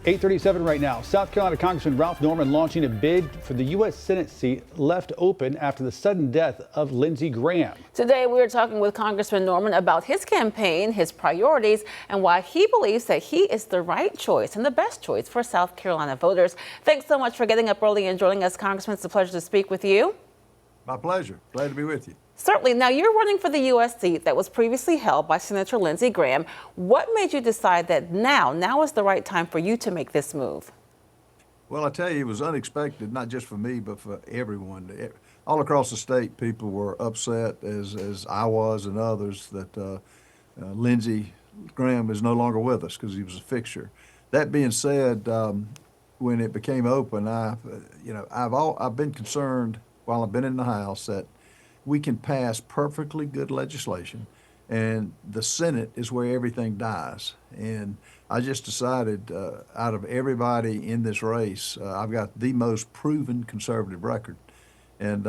8:37 right now. South Carolina Congressman Ralph Norman launching a bid for the U.S. Senate seat left open after the sudden death of Lindsey Graham. Today, we are talking with Congressman Norman about his campaign, his priorities, and why he believes that he is the right choice and the best choice for South Carolina voters. Thanks so much for getting up early and joining us, Congressman. It's a pleasure to speak with you. My pleasure. Glad to be with you. Certainly. Now, you're running for the U.S. seat that was previously held by Senator Lindsey Graham. What made you decide that now is the right time for you to make this move? Well, I tell you, it was unexpected, not just for me, but for everyone. All across the state, people were upset, as I was and others, that Lindsey Graham is no longer with us because he was a fixture. That being said, when it became open, I've been concerned while I've been in the House that we can pass perfectly good legislation, and the Senate is where everything dies. And I just decided, out of everybody in this race, I've got the most proven conservative record, and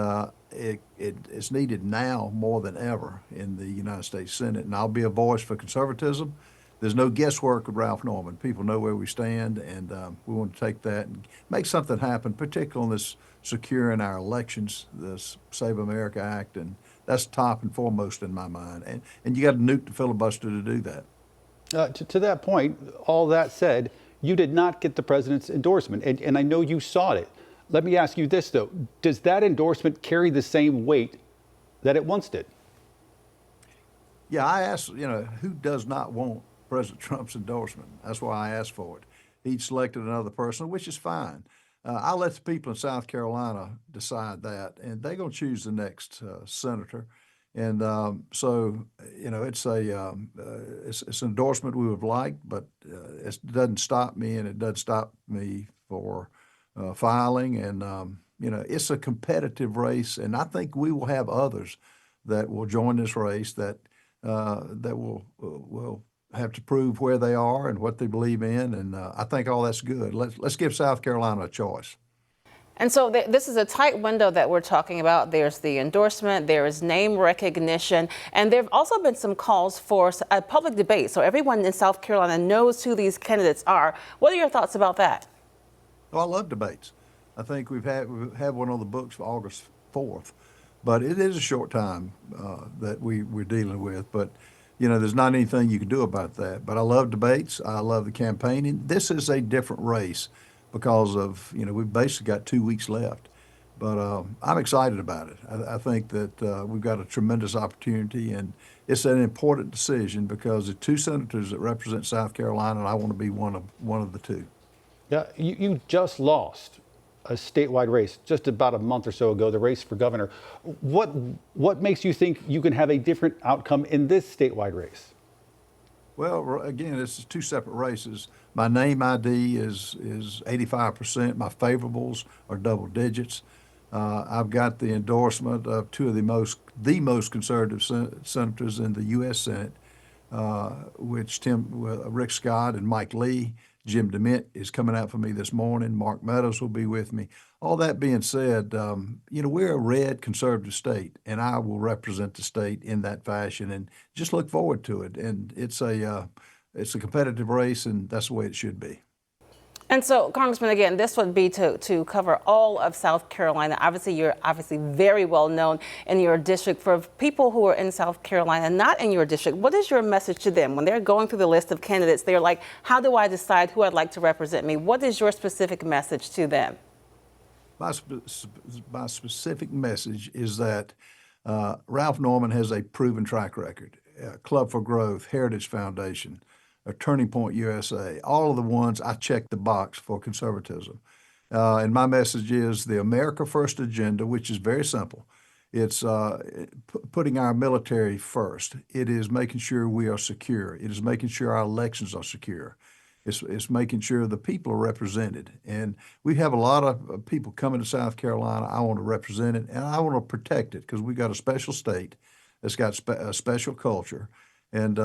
it's needed now more than ever in the United States Senate. And I'll be a voice for conservatism. There's no guesswork with Ralph Norman. People know where we stand, and we want to take that and make something happen, particularly on this securing our elections, this Save America Act, and that's top and foremost in my mind. And you got to nuke the filibuster to do that. To that point, all that said, you did not get the president's endorsement, and I know you sought it. Let me ask you this, though. Does that endorsement carry the same weight that it once did? Yeah, I asked, who does not want President Trump's endorsement? That's why I asked for it. He selected another person, which is fine. I'll let the people in South Carolina decide that, and they're going to choose the next senator. And so, it's it's an endorsement we would have liked, but it doesn't stop me, and it doesn't stop me for filing. And it's a competitive race, and I think we will have others that will join this race that will have to prove where they are and what they believe in, and I think all that's good. Let's give South Carolina a choice. And so this is a tight window that we're talking about. There's the endorsement, there is name recognition, and there have also been some calls for a public debate, so everyone in South Carolina knows who these candidates are. What are your thoughts about that? Oh, I love debates. I think we've had one on the books for August 4th, but it is a short time that we're dealing with. But there's not anything you can do about that. But I love debates. I love the campaigning. This is a different race because of, we've basically got 2 weeks left. But I'm excited about it. I think that we've got a tremendous opportunity, and it's an important decision because the two senators that represent South Carolina, and I want to be one of the two. Yeah, you just lost a statewide race just about a month or so ago, the race for governor. What makes you think you can have a different outcome in this statewide race? Well, again, this is two separate races. My name ID is 85%. My favorables are double digits. I've got the endorsement of two of the most conservative senators in the U.S. Senate, which Rick Scott and Mike Lee. Jim DeMint is coming out for me this morning. Mark Meadows will be with me. All that being said, we're a red conservative state, and I will represent the state in that fashion, and just look forward to it. And it's a competitive race, and that's the way it should be. And so, Congressman, again, this would be to cover all of South Carolina. Obviously, you're very well known in your district. For people who are in South Carolina, not in your district, what is your message to them? When they're going through the list of candidates, they're like, how do I decide who I'd like to represent me? What is your specific message to them? My specific message is that Ralph Norman has a proven track record. Club for Growth, Heritage Foundation, Turning Point USA, all of the ones I check the box for conservatism. And my message is the America First agenda, which is very simple. It's putting our military first. It is making sure we are secure. It is making sure our elections are secure. It's making sure the people are represented. And we have a lot of people coming to South Carolina. I want to represent it, and I want to protect it because we've got a special state that's got a special culture. And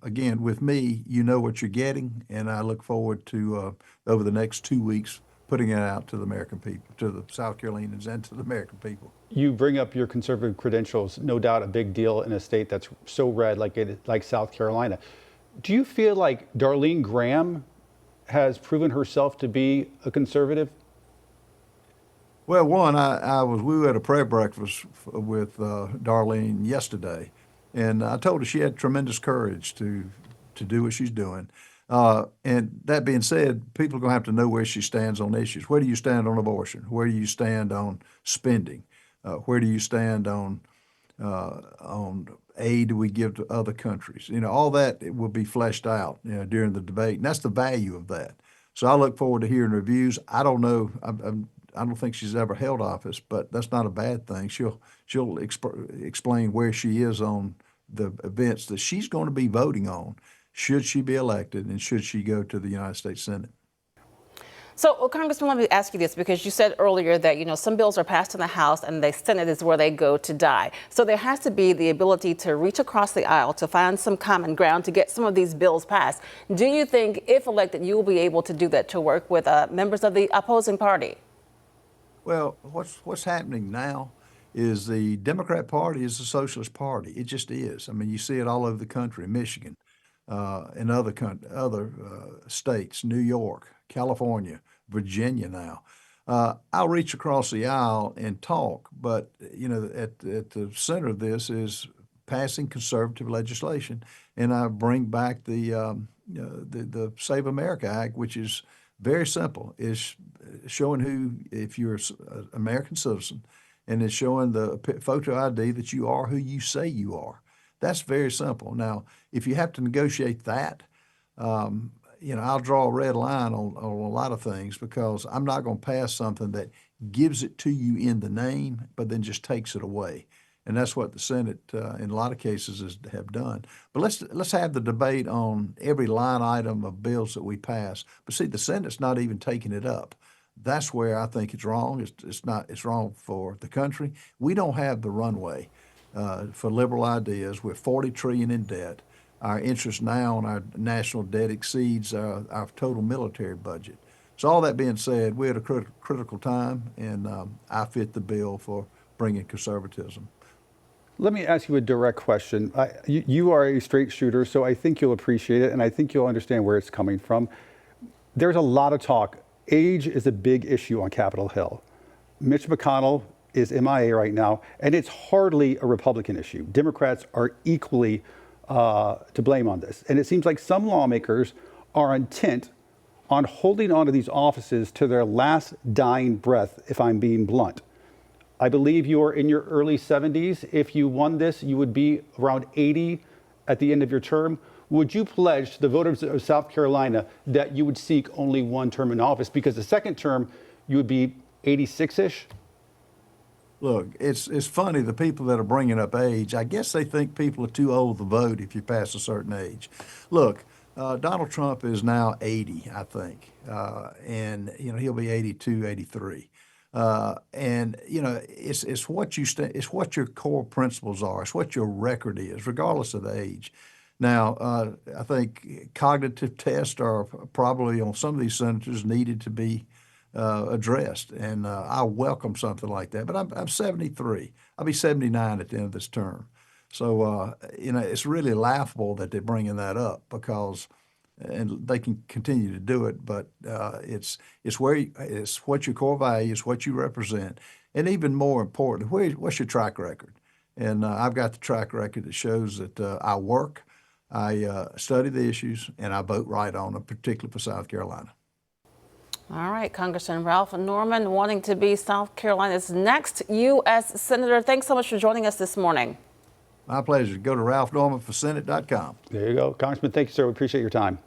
again, with me, you know what you're getting, and I look forward to, over the next 2 weeks, putting it out to the American people, to the South Carolinians and to the American people. You bring up your conservative credentials, no doubt a big deal in a state that's so red like South Carolina. Do you feel like Darlene Graham has proven herself to be a conservative? Well, one, we were at a prayer breakfast with Darlene yesterday, and I told her she had tremendous courage to do what she's doing. And that being said, people are going to have to know where she stands on issues. Where do you stand on abortion? Where do you stand on spending? Where do you stand on aid we give to other countries? You know, all that it will be fleshed out, you know, during the debate, and that's the value of that. So I look forward to hearing reviews. I don't know. I don't think she's ever held office, but that's not a bad thing. She'll explain where she is on the events that she's going to be voting on, should she be elected and should she go to the United States Senate. So, Congressman, let me ask you this, because you said earlier that, you know, some bills are passed in the House and the Senate is where they go to die. So there has to be the ability to reach across the aisle to find some common ground to get some of these bills passed. Do you think, if elected, you will be able to do that, to work with members of the opposing party? Well, what's happening now is the Democrat Party is a socialist party. It just is. I mean, you see it all over the country, Michigan, and other states, New York, California, Virginia now. I'll reach across the aisle and talk, but you know, at the center of this is passing conservative legislation, and I bring back the Save America Act, which is very simple. Is showing who, if you're an American citizen, and it's showing the photo ID that you are who you say you are. That's very simple. Now, if you have to negotiate that, you know, I'll draw a red line on a lot of things, because I'm not going to pass something that gives it to you in the name, but then just takes it away. And that's what the Senate, in a lot of cases, have done. But let's have the debate on every line item of bills that we pass. But see, the Senate's not even taking it up. That's where I think it's wrong. It's wrong for the country. We don't have the runway for liberal ideas. We're $40 trillion in debt. Our interest now on our national debt exceeds our total military budget. So all that being said, we're at a critical time, and I fit the bill for bringing conservatism. Let me ask you a direct question. You are a straight shooter, so I think you'll appreciate it, and I think you'll understand where it's coming from. There's a lot of talk. Age is a big issue on Capitol Hill. Mitch McConnell is MIA right now, and it's hardly a Republican issue. Democrats are equally to blame on this. And it seems like some lawmakers are intent on holding on to these offices to their last dying breath, if I'm being blunt. I believe you're in your early 70s. If you won this, you would be around 80 at the end of your term. Would you pledge to the voters of South Carolina that you would seek only one term in office? Because the second term, you would be 86-ish? Look, it's funny, the people that are bringing up age, I guess they think people are too old to vote if you pass a certain age. Look, Donald Trump is now 80, I think, and you know, he'll be 82, 83. And you know, it's what it's what your core principles are. It's what your record is, regardless of the age. Now, I think cognitive tests are probably on some of these senators needed to be addressed, and I welcome something like that. But I'm 73. I'll be 79 at the end of this term. So you know, it's really laughable that they're bringing that up, because, and they can continue to do it, but it's what your core values, what you represent, and even more important, what's your track record? And I've got the track record that shows that I work, I study the issues, and I vote right on them, particularly for South Carolina. All right, Congressman Ralph Norman, wanting to be South Carolina's next U.S. Senator. Thanks so much for joining us this morning. My pleasure. Go to ralphnormanforsenate.com. There you go. Congressman, thank you, sir. We appreciate your time.